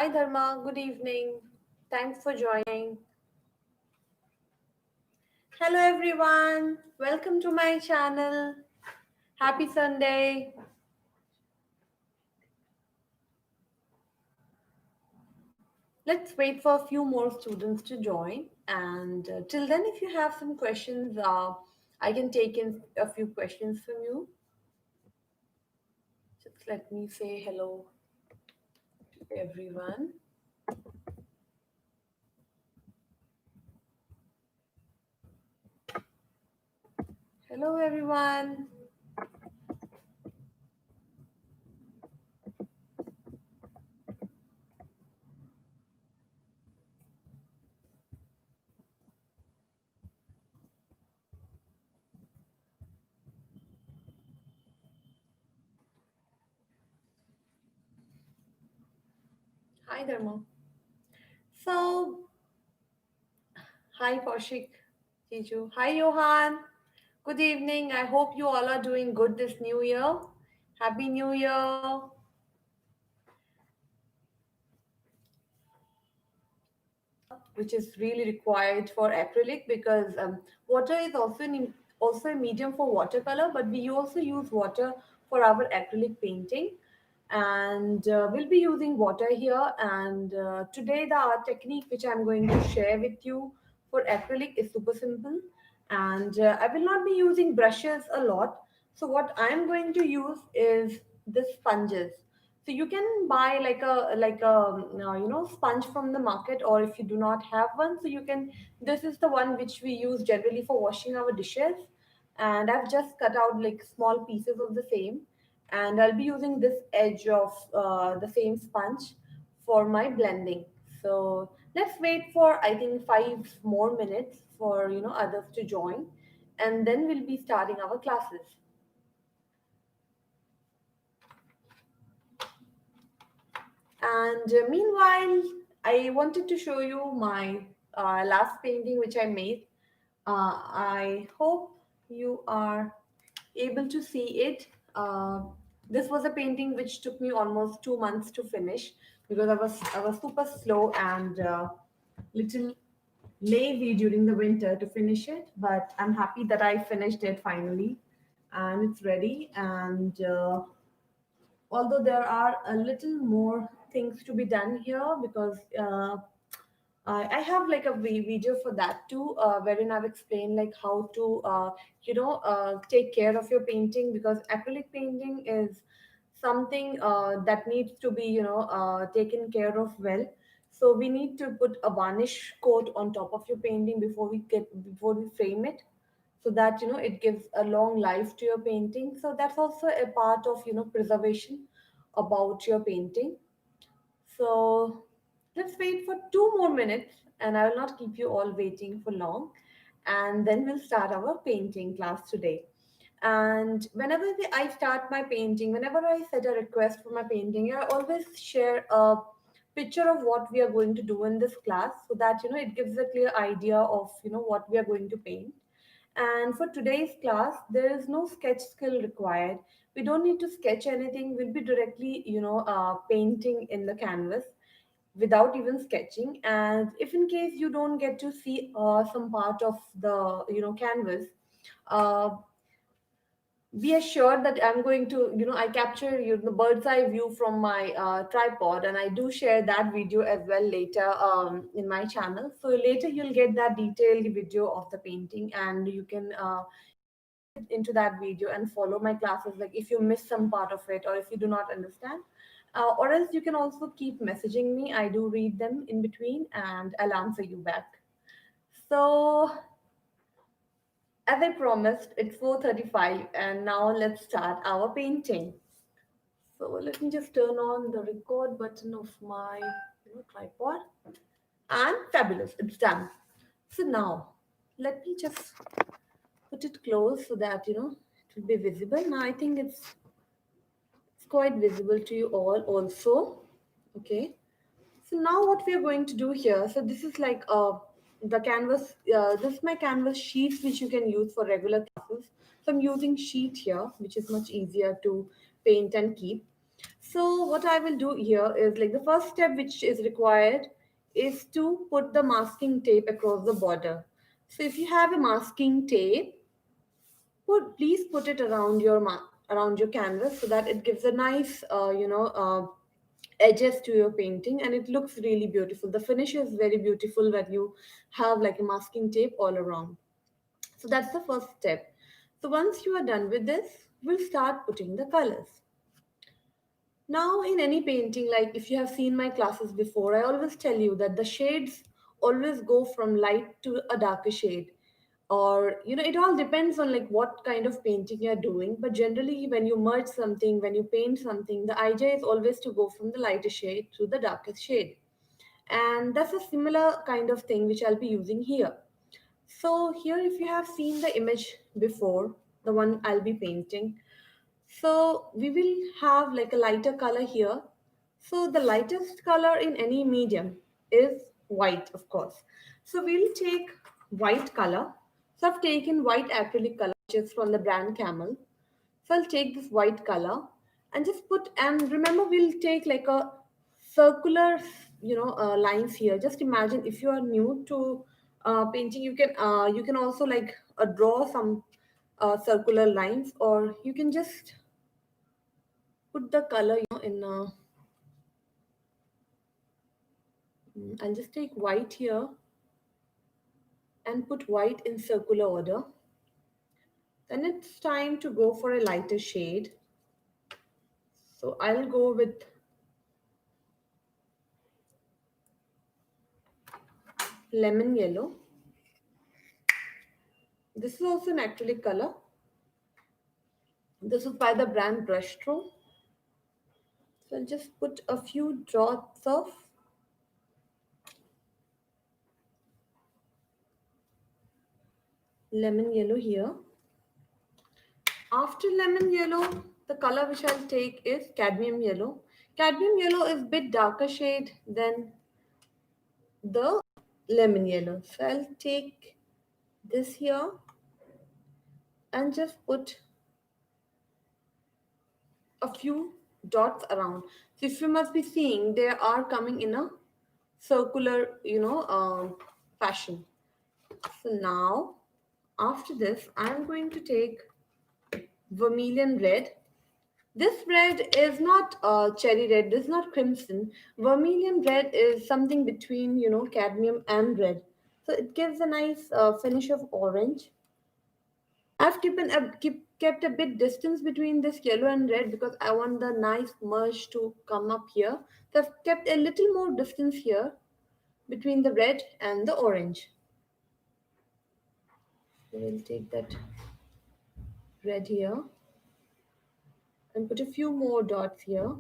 Hi Dharma, good evening. Thanks for joining. Hello everyone, welcome to my channel. Happy Sunday. Let's wait for a few more students to join. And till then, if you have some questions, I can take in a few questions from you. Just let me say hello to everyone. Hello everyone. Hi Dharma. So, hi Kaushik, Jiju. Hi Johan. Good evening. I hope you all are doing good this new year. Happy New Year. Which is really required for acrylic because water is also a medium for watercolor, but we also use water for our acrylic painting. And we'll be using water here. And today the art technique which I'm going to share with you for acrylic is super simple. And I will not be using brushes a lot. So what I'm going to use is the sponges. So you can buy like a sponge from the market, or if you do not have one, so you can. This is the one which we use generally for washing our dishes, and I've just cut out like small pieces of the same, and I'll be using this edge of the same sponge for my blending. So let's wait for I think 5 more minutes for others to join, and then we'll be starting our classes. And meanwhile, I wanted to show you my last painting which I made. I hope you are able to see it. This was a painting which took me almost 2 months to finish because I was super slow and little lazy during the winter to finish it. But I'm happy that I finished it finally, and it's ready. And although there are a little more things to be done here because I have like a video for that too, wherein I've explained like how to take care of your painting, because acrylic painting is something that needs to be taken care of well. So we need to put a varnish coat on top of your painting before we frame it, so that it gives a long life to your painting. So that's also a part of preservation about your painting. So let's wait for 2 more minutes, and I will not keep you all waiting for long, and then we'll start our painting class today. And whenever I start my painting, whenever I set a request for my painting, I always share a picture of what we are going to do in this class, so that it gives a clear idea of what we are going to paint. And for today's class, there is no sketch skill required. We don't need to sketch anything. We'll be directly, painting in the canvas without even sketching. And if in case you don't get to see some part of the, canvas, uh, be assured that I'm going to, I capture the bird's eye view from my tripod, and I do share that video as well later in my channel. So later you'll get that detailed video of the painting, and you can into that video and follow my classes. Like if you miss some part of it, or if you do not understand, or else you can also keep messaging me. I do read them in between, and I'll answer you back. So as I promised, it's 4:35, and now let's start our painting. So let me just turn on the record button of my tripod. And fabulous, it's done. So now let me just put it close so that it will be visible. Now I think it's quite visible to you all also. Okay. So now what we are going to do here, so this is like the canvas, this is my canvas sheets which you can use for regular classes. So I'm using sheet here, which is much easier to paint and keep. So what I will do here is like the first step which is required is to put the masking tape across the border. So if you have a masking tape, please put it around your around your canvas so that it gives a nice edges to your painting and it looks really beautiful. The finish is very beautiful when you have like a masking tape all around. So that's the first step. So once you are done with this, we'll start putting the colors. Now, in any painting, like if you have seen my classes before, I always tell you that the shades always go from light to a darker shade. Or, it all depends on like what kind of painting you're doing. But generally, when you merge something, when you paint something, the idea is always to go from the lighter shade to the darkest shade. And that's a similar kind of thing which I'll be using here. So, here, if you have seen the image before, the one I'll be painting, so we will have like a lighter color here. So the lightest color in any medium is white, of course. So we'll take white color. So I've taken white acrylic color, which is from the brand Camel. So I'll take this white color and just put, and remember we'll take like a circular, lines here. Just imagine if you are new to painting, you can also like draw some circular lines, or you can just put the color in I'll just take white here and put white in circular order. Then it's time to go for a lighter shade. So I'll go with lemon yellow. This is also an acrylic color. This is by the brand Brushstroke. So I'll just put a few dots of lemon yellow here. After lemon yellow, the color which I'll take is cadmium yellow. Cadmium yellow is a bit darker shade than the lemon yellow. So I'll take this here and just put a few dots around. So if you must be seeing, they are coming in a circular, fashion. So now, after this, I'm going to take vermilion red. This red is not cherry red. This is not crimson. Vermilion red is something between, cadmium and red. So it gives a nice finish of orange. Kept a bit distance between this yellow and red because I want the nice merge to come up here. So I've kept a little more distance here between the red and the orange. So we'll take that red here and put a few more dots here.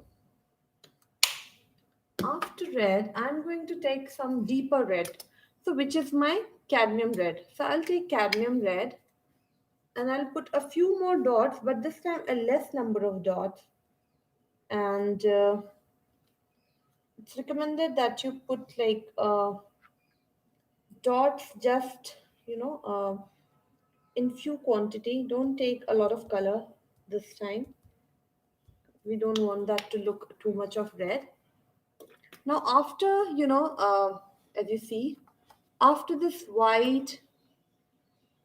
After red, I'm going to take some deeper red. So which is my cadmium red. So I'll take cadmium red and I'll put a few more dots, but this time a less number of dots. And it's recommended that you put like dots just in few quantity. Don't take a lot of color this time. We don't want that to look too much of red. Now after as you see, after this white,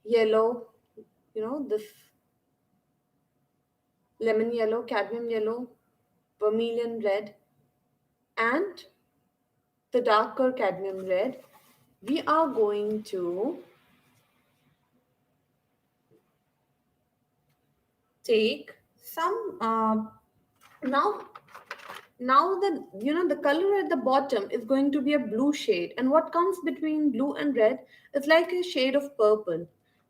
yellow, this lemon yellow, cadmium yellow, vermilion red, and the darker cadmium red, we are going to take some now the color at the bottom is going to be a blue shade, and what comes between blue and red is like a shade of purple.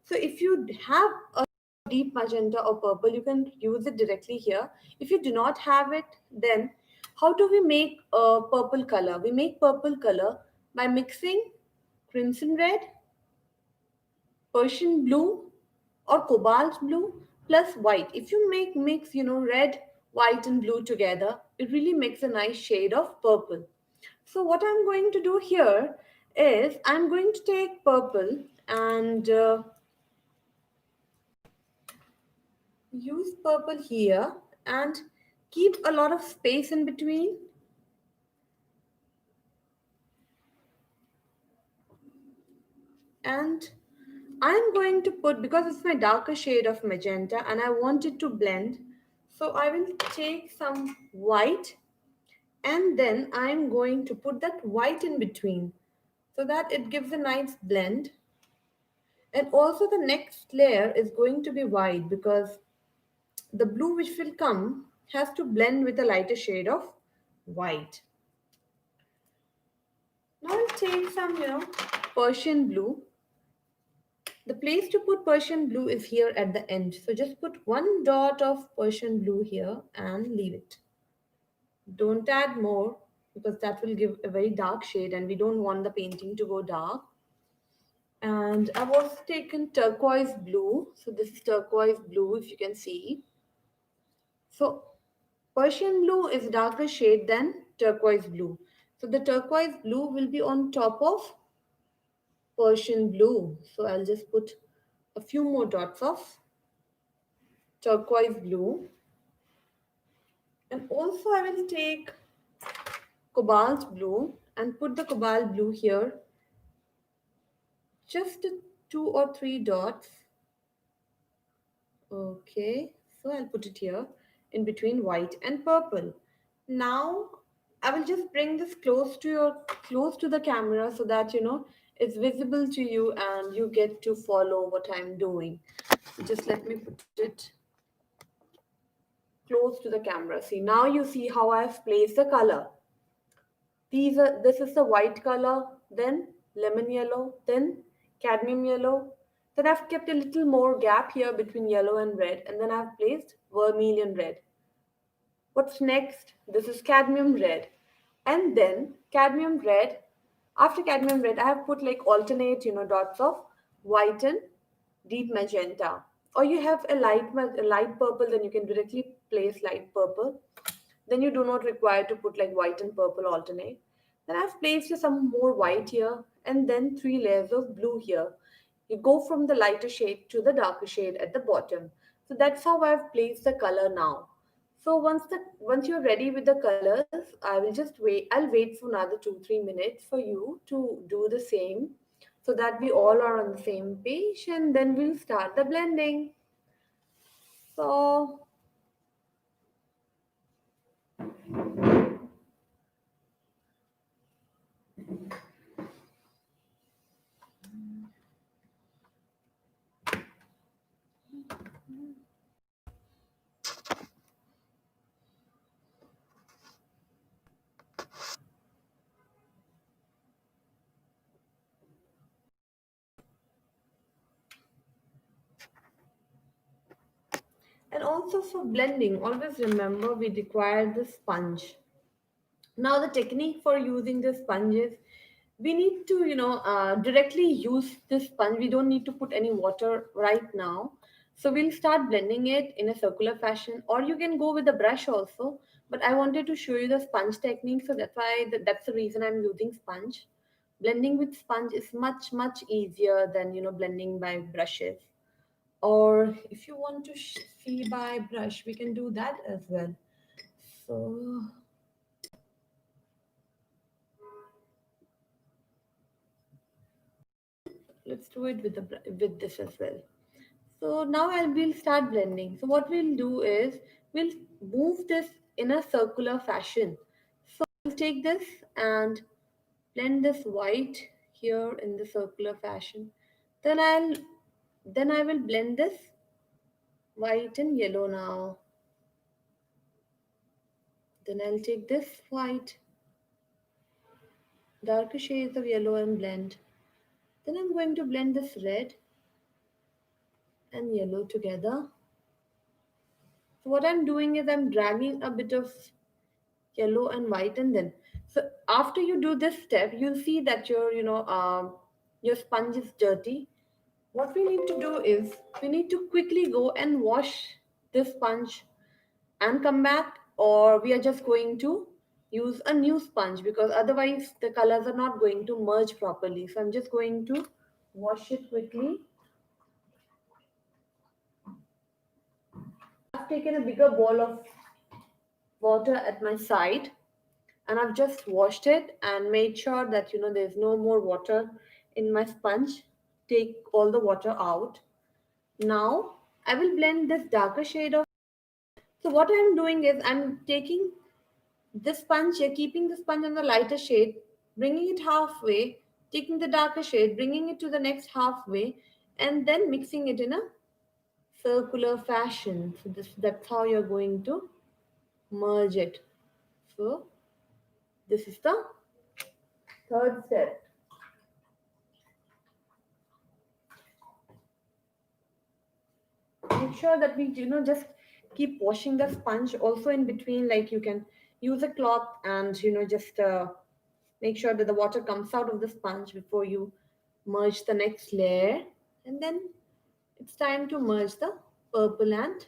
So if you have a deep magenta or purple, you can use it directly here. If you do not have it, then how do we make a purple color? We make purple color by mixing crimson red, Persian blue, or cobalt blue plus white. If you mix, red, white, and blue together, it really makes a nice shade of purple. So what I'm going to do here is I'm going to take purple and use purple here and keep a lot of space in between. And I'm going to put, because it's my darker shade of magenta and I want it to blend, so I will take some white and then I'm going to put that white in between so that it gives a nice blend. And also the next layer is going to be white because the blue which will come has to blend with a lighter shade of white. Now I'll take some, Persian blue. The place to put Persian blue is here at the end. So just put one dot of Persian blue here and leave it. Don't add more because that will give a very dark shade and we don't want the painting to go dark. And I've also taken turquoise blue. So this is turquoise blue if you can see. So Persian blue is darker shade than turquoise blue. So the turquoise blue will be on top of Persian blue. So I'll just put a few more dots of turquoise blue. And also I will take cobalt blue and put the cobalt blue here. Just two or three dots. Okay, so I'll put it here in between white and purple. Now I will just bring this close to the camera so that it's visible to you and you get to follow what I'm doing. Just let me put it close to the camera. See, now you see how I've placed the color. This is the white color, then lemon yellow, then cadmium yellow. Then I've kept a little more gap here between yellow and red, and then I've placed vermilion red. What's next? This is cadmium red. And then cadmium red. After cadmium red, I have put like alternate, dots of white and deep magenta. Or you have a light purple, then you can directly place light purple. Then you do not require to put like white and purple alternate. Then I've placed some more white here and then three layers of blue here. You go from the lighter shade to the darker shade at the bottom. So that's how I've placed the color now. So once you're ready with the colors, I will just wait. I'll wait for another 2-3 minutes for you to do the same so that we all are on the same page and then we'll start the blending. So and also for blending, always remember we require the sponge. Now the technique for using the sponge is we need to, directly use this sponge. We don't need to put any water right now. So we'll start blending it in a circular fashion, or you can go with the brush also. But I wanted to show you the sponge technique, so that's the reason I'm using sponge. Blending with sponge is much much easier than blending by brushes. Or if you want to see by brush, we can do that as well. So let's do it with with this as well. So now we'll start blending. So what we'll do is we'll move this in a circular fashion. So I'll take this and blend this white here in the circular fashion. Then I will blend this white and yellow now. Then I'll take this white, darker shades of yellow and blend. Then I'm going to blend this red and yellow together. So what I'm doing is I'm dragging a bit of yellow and white, and then so after you do this step you'll see that your sponge is dirty. What we need to do is we need to quickly go and wash this sponge and come back, or we are just going to use a new sponge because otherwise the colors are not going to merge properly. So I'm just going to wash it quickly. I've taken a bigger bowl of water at my side, and I've just washed it and made sure that there's no more water in my sponge. Take all the water out. Now I will blend this darker shade of. So what I'm doing is I'm taking this sponge here, keeping the sponge on the lighter shade, bringing it halfway, taking the darker shade, bringing it to the next halfway, and then mixing it in a circular fashion. So that's how you're going to merge it. So this is the third step. Make sure that we just keep washing the sponge also in between. Like you can use a cloth and just make sure that the water comes out of the sponge before you merge the next layer, and then it's time to merge the purple and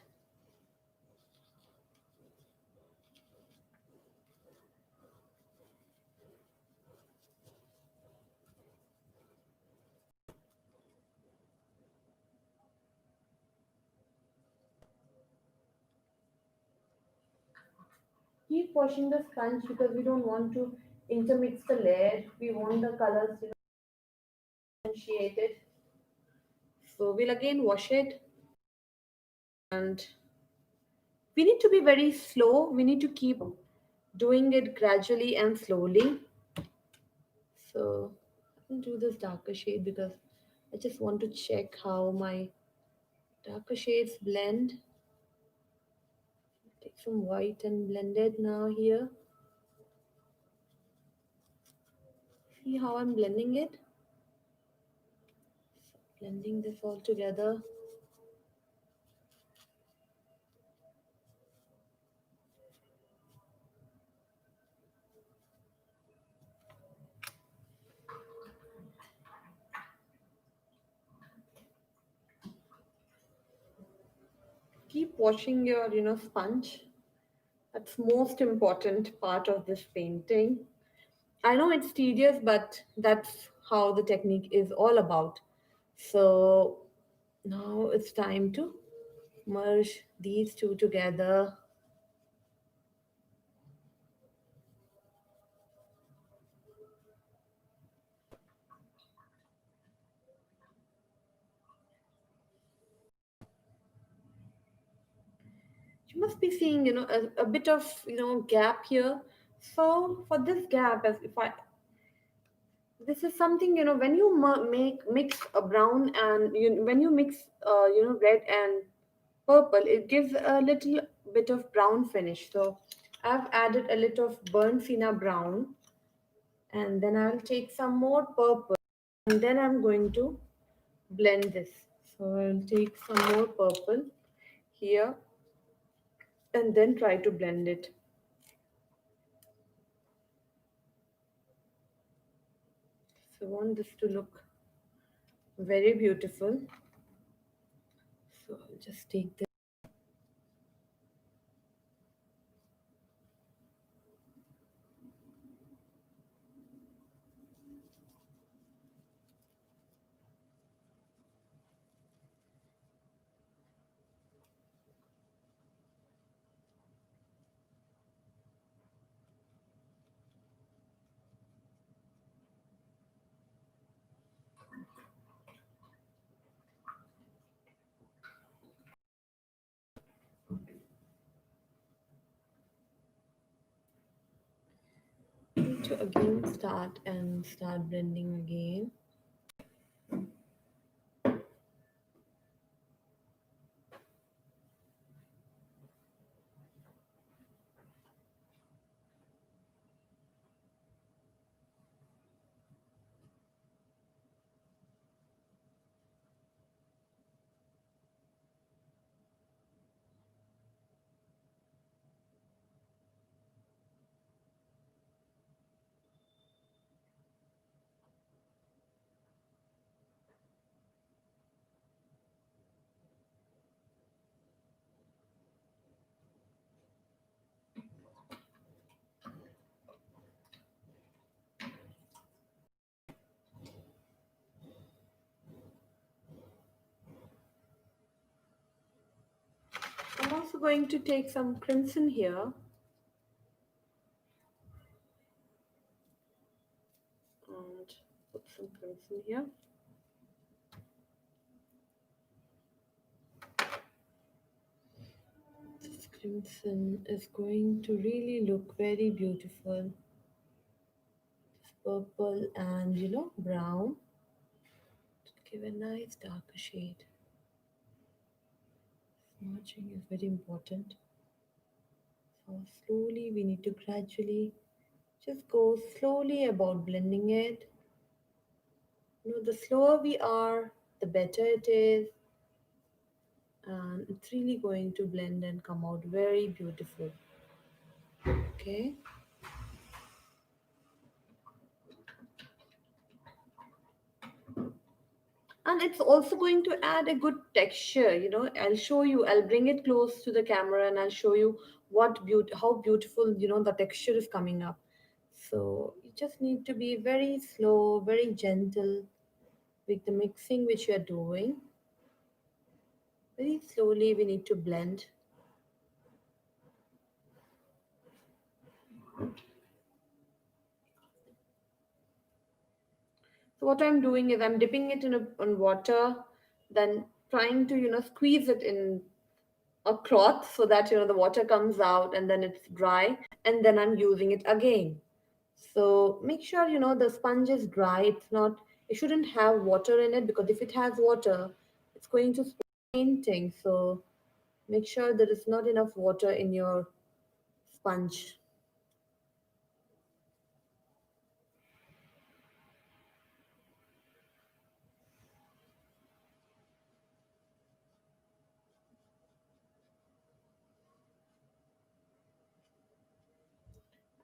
keep washing the sponge because we don't want to intermix the layer. We want the colors differentiated. So we'll again wash it, and we need to be very slow. We need to keep doing it gradually and slowly. So I'll do this darker shade because I just want to check how my darker shades blend. Take some white and blend it now here. See how I'm blending it? Blending this all together. Keep washing your sponge. That's most important part of this painting. I know it's tedious, but that's how the technique is all about. So now it's time to merge these two together. You must be seeing a bit of gap here. So for this gap, as if I this is something when you make mix a brown and when you mix red and purple, it gives a little bit of brown finish. So I've added a little of burnt sienna brown, and then I'll take some more purple, and then I'm going to blend this. So I'll take some more purple here and then try to blend it. So I want this to look very beautiful. So I'll just take this. To again start blending again. I'm also going to take some crimson here and put some crimson here. This crimson is going to really look very beautiful. This purple and brown to give a nice darker shade. Smudging is very important. So slowly we need to gradually just go slowly about blending it. The slower we are, the better it is, and it's really going to blend and come out very beautiful. Okay. And it's also going to add a good texture. I'll show you, I'll bring it close to the camera and I'll show you how beautiful the texture is coming up. So you just need to be very slow, very gentle with the mixing which you're doing. Very slowly we need to blend. So what I'm doing is I'm dipping it in water, then trying to squeeze it in a cloth so that the water comes out and then it's dry, and then I'm using it again. So make sure the sponge is dry. It shouldn't have water in it, because if it has water, it's going to spoil painting. So make sure there is not enough water in your sponge.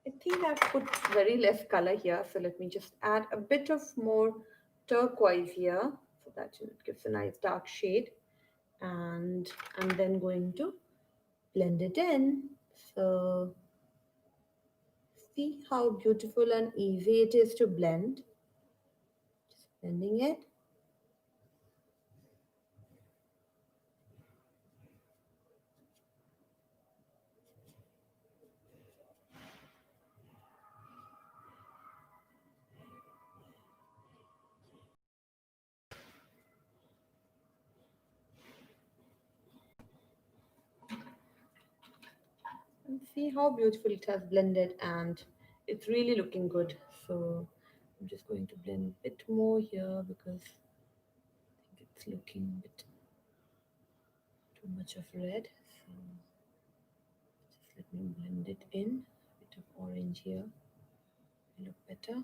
I think I've put very less color here, so let me just add a bit of more turquoise here so that it gives a nice dark shade. And I'm then going to blend it in. So see how beautiful and easy it is to blend. Just blending it. And see how beautiful it has blended, and it's really looking good. So I'm just going to blend a bit more here because I think it's looking a bit too much of red. So just let me blend it in. A bit of orange here will look better.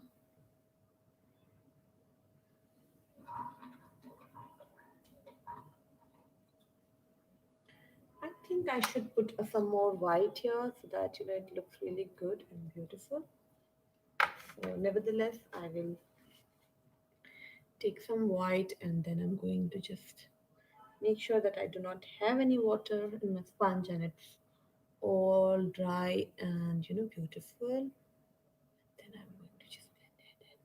I think I should put some more white here so that it looks really good and beautiful. So nevertheless, I will take some white, and then I'm going to just make sure that I do not have any water in my sponge and it's all dry and beautiful. Then I'm going to just blend it in.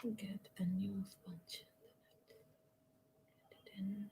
Let's get a new sponge. Blend it in.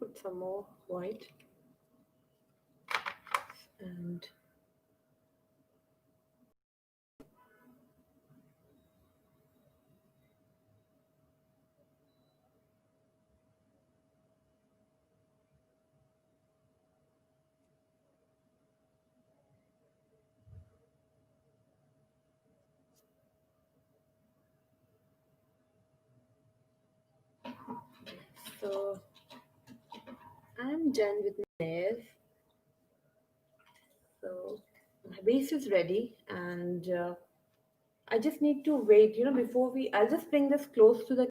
Put some more white and So I'm done with my nails. So my base is ready, and I just need to wait. Before I'll just bring this close to the.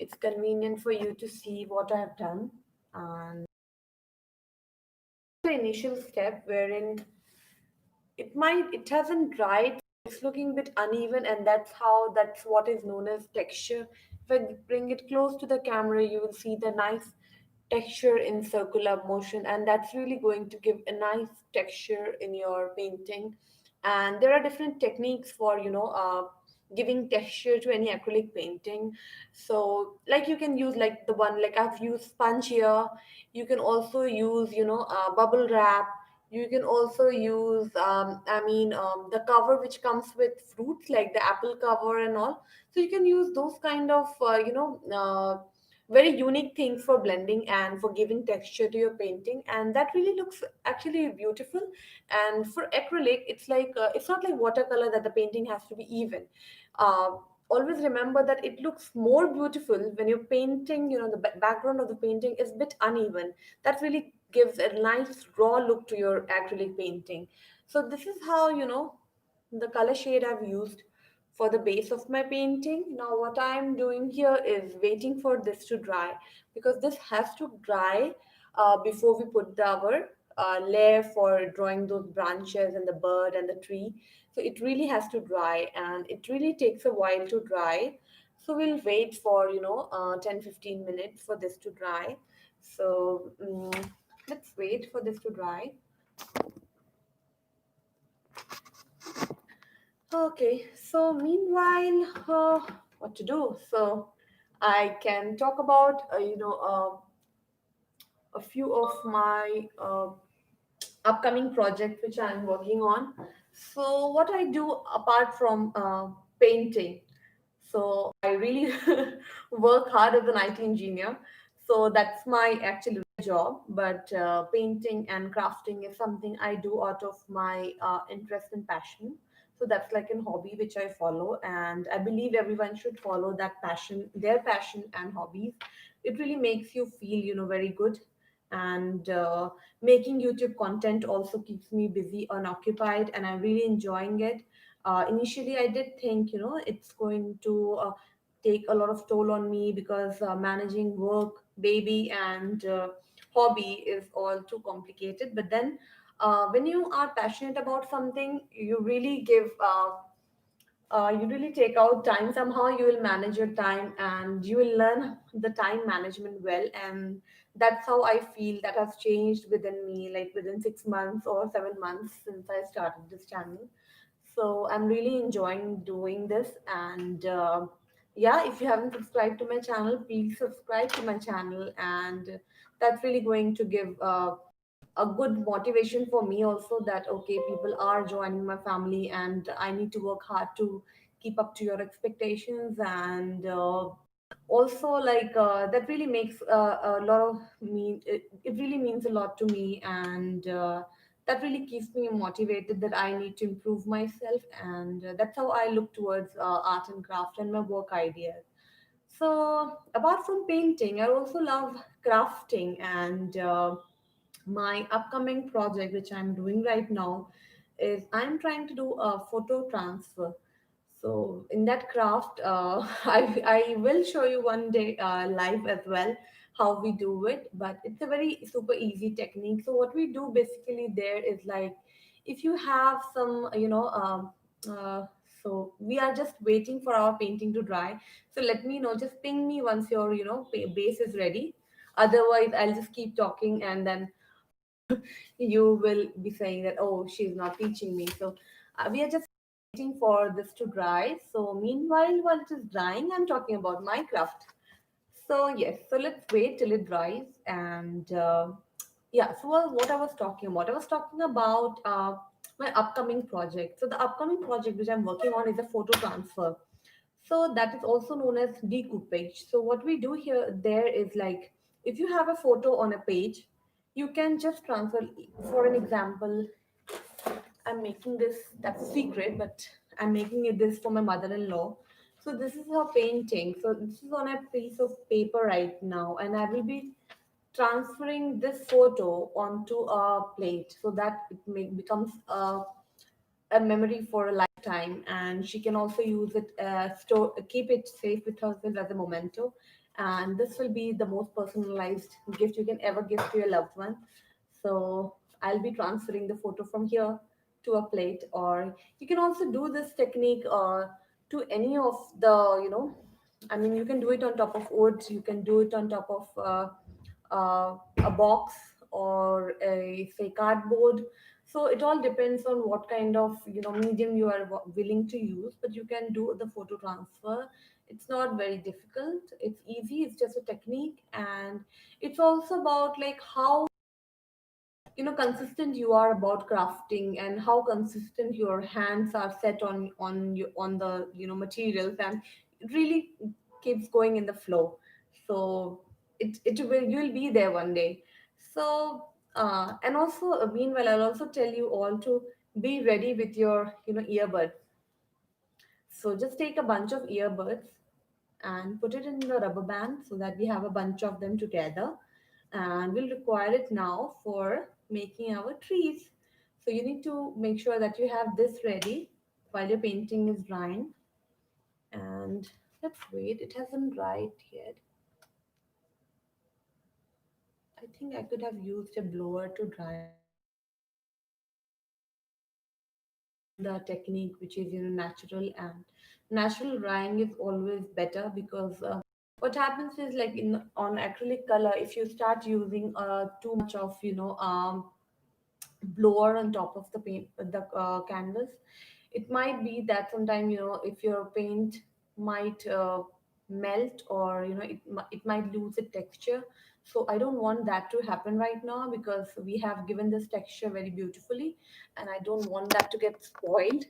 It's convenient for you to see what I have done, and the initial step wherein it hasn't dried, it's looking a bit uneven, and that's what is known as texture. If I bring it close to the camera, you will see the nice texture in circular motion, and that's really going to give a nice texture in your painting. And there are different techniques for giving texture to any acrylic painting. So like you can use like the one like I've used sponge here. You can also use bubble wrap. You can also use the cover which comes with fruits like the apple cover and all. So you can use those kind of very unique things for blending and for giving texture to your painting, and that really looks actually beautiful. And for acrylic, it's not like watercolor that the painting has to be even. uh, Always remember that it looks more beautiful when you're painting, the background of the painting is a bit uneven. That really gives a nice raw look to your acrylic painting. So this is how the color shade I've used for the base of my painting. Now what I'm doing here is waiting for this to dry, because this has to dry before we put our layer for drawing those branches and the bird and the tree. So it really has to dry, and it really takes a while to dry. So we'll wait for 10-15 minutes for this to dry. So let's wait for this to dry. Okay, so meanwhile, what to do? So I can talk about a few of my upcoming projects which I'm working on. So what I do apart from painting, so I really work hard as an IT engineer. So that's my actual job. But painting and crafting is something I do out of my interest and passion. So that's like a hobby which I follow, and I believe everyone should follow that passion, their passion and hobbies. It really makes you feel, very good. And making YouTube content also keeps me busy and occupied, and I'm really enjoying it. Initially, I did think, it's going to take a lot of toll on me, because managing work, baby, and hobby is all too complicated. But then, when you are passionate about something, you really take out time. Somehow you will manage your time, and you will learn the time management well. And that's how I feel that has changed within me, like within 6 months or 7 months since I started this channel. So I'm really enjoying doing this. And yeah, if you haven't subscribed to my channel, please subscribe to my channel. And that's really going to give a good motivation for me also, that okay, people are joining my family, and I need to work hard to keep up to your expectations. And also, like that really makes a lot of me it really means a lot to me. And that really keeps me motivated that I need to improve myself. And that's how I look towards art and craft and my work ideas. So apart from painting, I also love crafting. And my upcoming project which I'm doing right now is I'm trying to do a photo transfer. So in that craft, I will show you one day live as well how we do it. But it's a very super easy technique. So what we do basically there is like, if you have some uh, so we are just waiting for our painting to dry. So let me know, just ping me once your base is ready. Otherwise I'll just keep talking, and then you will be saying that, oh, she's not teaching me. So we are just waiting for this to dry. So meanwhile, while it is drying, I'm talking about Minecraft. So yes, so let's wait till it dries. And yeah, so what I was talking about my upcoming project. So the upcoming project which I'm working on is a photo transfer. So that is also known as decoupage. So what we do here there is like, if you have a photo on a page, you can just transfer. For an example, I'm making this, that's secret, but I'm making it this for my mother-in-law. So this is her painting. So this is on a piece of paper right now, and I will be transferring this photo onto a plate so that becomes a memory for a lifetime, and she can also use it, store keep it safe with herself as a memento. And this will be the most personalized gift you can ever give to your loved one. So I'll be transferring the photo from here to a plate, or you can also do this technique to any of the, I mean, you can do it on top of wood, you can do it on top of a box, or a say cardboard. So it all depends on what kind of, medium you are willing to use, but you can do the photo transfer. It's not very difficult, it's easy, it's just a technique. And it's also about like how, consistent you are about crafting, and how consistent your hands are set on the, materials, and it really keeps going in the flow. So it will, you'll be there one day. So and also, meanwhile, I'll also tell you all to be ready with your, earbuds. So just take a bunch of earbuds and put it in the rubber band so that we have a bunch of them together. And we'll require it now for making our trees. So you need to make sure that you have this ready while your painting is drying. And let's wait, it hasn't dried yet. I think I could have used a blower to dry it, the technique which is, natural. And natural drying is always better, because what happens is, like in on acrylic color, if you start using too much of, blower on top of the paint, the canvas, it might be that sometime, if your paint might melt, or it might lose its texture. So I don't want that to happen right now, because we have given this texture very beautifully, and I don't want that to get spoiled.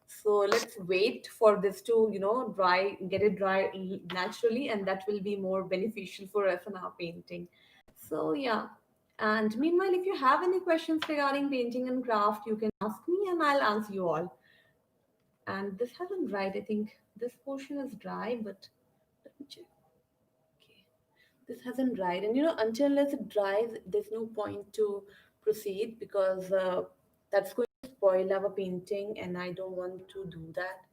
So let's wait for this to, dry, get it dry naturally, and that will be more beneficial for us in our painting. So yeah. And meanwhile, if you have any questions regarding painting and craft, you can ask me and I'll answer you all. And this hasn't dried. I think this portion is dry, but let me check. Okay. This hasn't dried. And until unless it dries, there's no point to proceed, because that's going to spoil our painting, and I don't want to do that.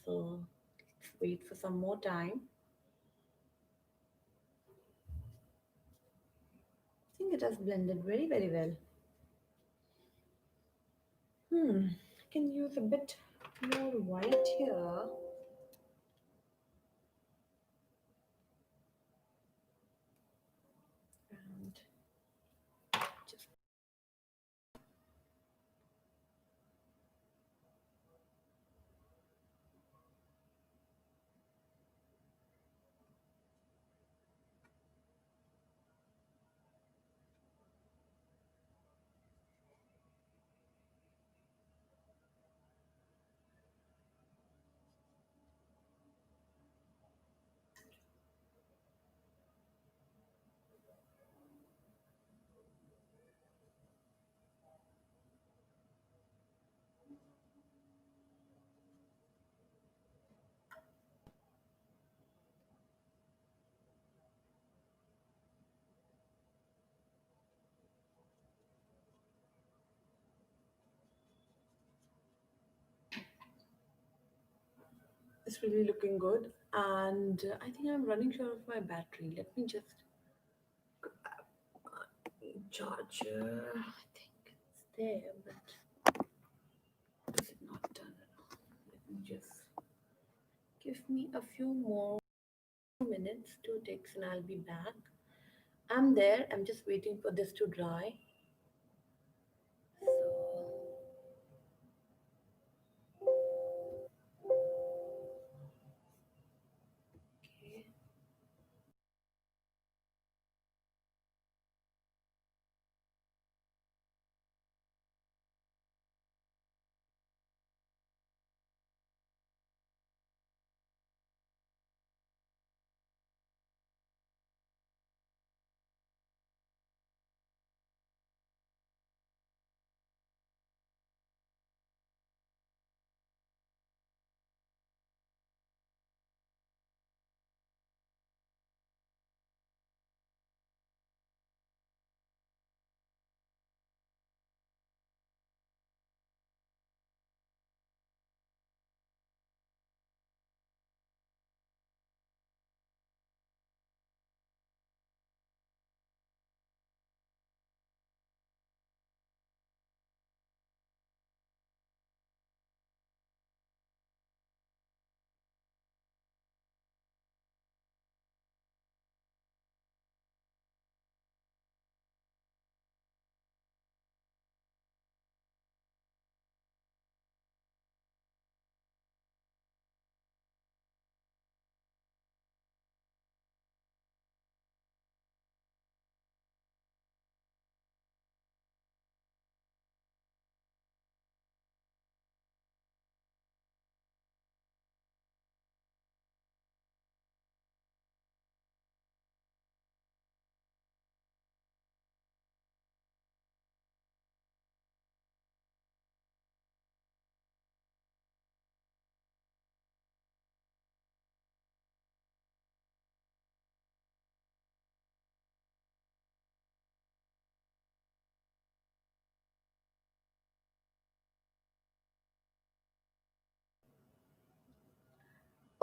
So let's wait for some more time. I think it has blended very, very well. I can use a bit more white here. And just it's really looking good. And I think I'm running short of my battery. Let me just charger. I think it's there, but is it not done? Let me just give me a few more minutes, 2 ticks, and I'll be back. I'm there. I'm just waiting for this to dry. So okay.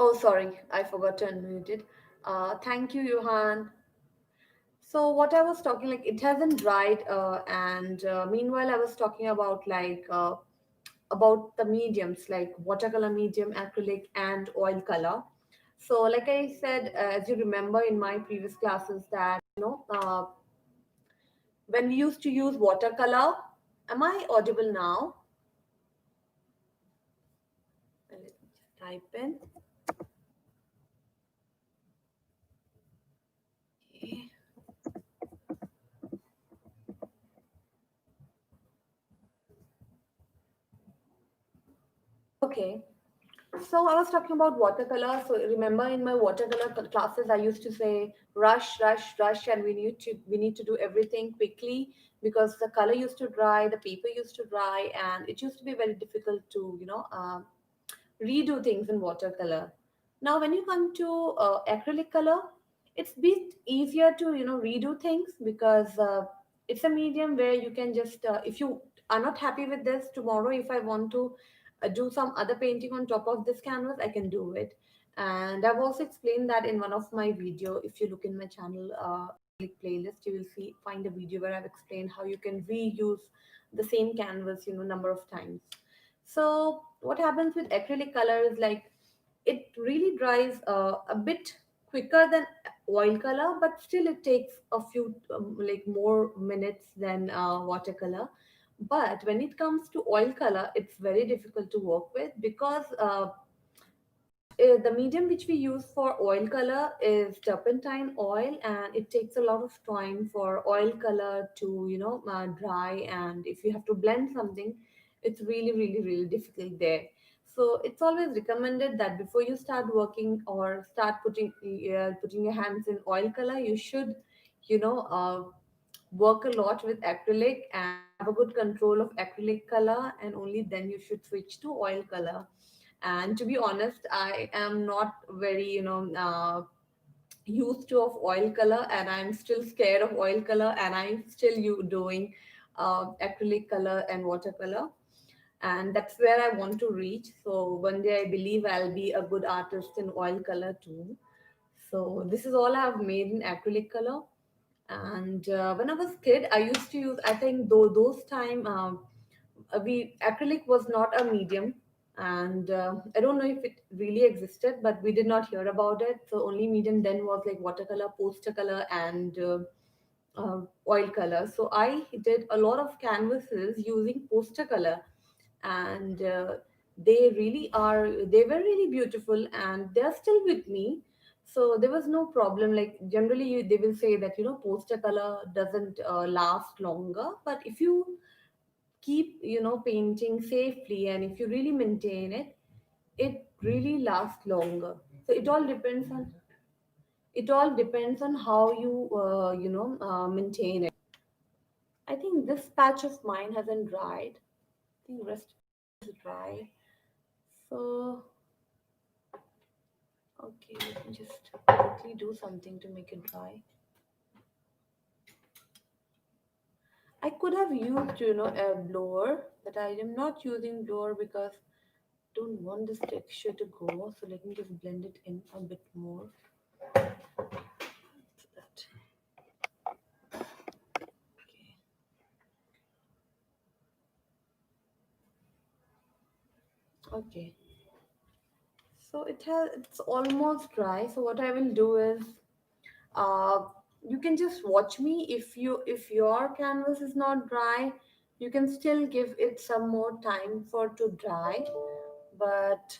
Oh, sorry, I forgot to unmute it. Thank you, Johan. So what I was talking, like, it hasn't dried, and meanwhile I was talking about about the mediums like watercolor medium, acrylic, and oil color. So like I said, as you remember in my previous classes, that when we used to use watercolor, am I audible now? Let me just type in. Okay. Okay. So I was talking about watercolor. So remember in my watercolor classes, I used to say rush, rush, rush, and we need to do everything quickly because the color used to dry, the paper used to dry, and it used to be very difficult to redo things in watercolor. Now, when you come to acrylic color, it's bit easier to redo things because it's a medium where you can just if you are not happy with this tomorrow, if I want to do some other painting on top of this canvas, I can do it. And I've also explained that in one of my video. If you look in my channel playlist, you will see find a video where I've explained how you can reuse the same canvas number of times. So what happens with acrylic color is like it really dries a bit quicker than oil color, but still it takes a few like more minutes than watercolor. But when it comes to oil color, it's very difficult to work with because the medium which we use for oil color is turpentine oil, and it takes a lot of time for oil color to dry. And if you have to blend something, it's really really really difficult there. So it's always recommended that before you start working or start putting your hands in oil color, you should you know uh, work a lot with acrylic and have a good control of acrylic color, and only then you should switch to oil color. And to be honest, I am not very used to of oil color, and I'm still scared of oil color, and I'm still you doing acrylic color and watercolor. And that's where I want to reach. So one day I believe I'll be a good artist in oil color too. So this is all I've made in acrylic color. And when I was kid, I used to use, I think though those time we acrylic was not a medium, and I don't know if it really existed, but we did not hear about it. So only medium then was like watercolor, poster color, and oil color. So I did a lot of canvases using poster color, and they were really beautiful, and they're still with me. So there was no problem. Like generally they will say that poster color doesn't last longer, but if you keep painting safely, and if you really maintain it, it really lasts longer. So it all depends on how you maintain it. I think this patch of mine hasn't dried. I think rest is dry. So okay, let me just quickly do something to make it dry. I could have used a blower, but I am not using blower because I don't want this texture to go. So let me just blend it in a bit more. So that okay. Okay. So it's almost dry. So what I will do is uh, you can just watch me. If your canvas is not dry, you can still give it some more time for to dry. But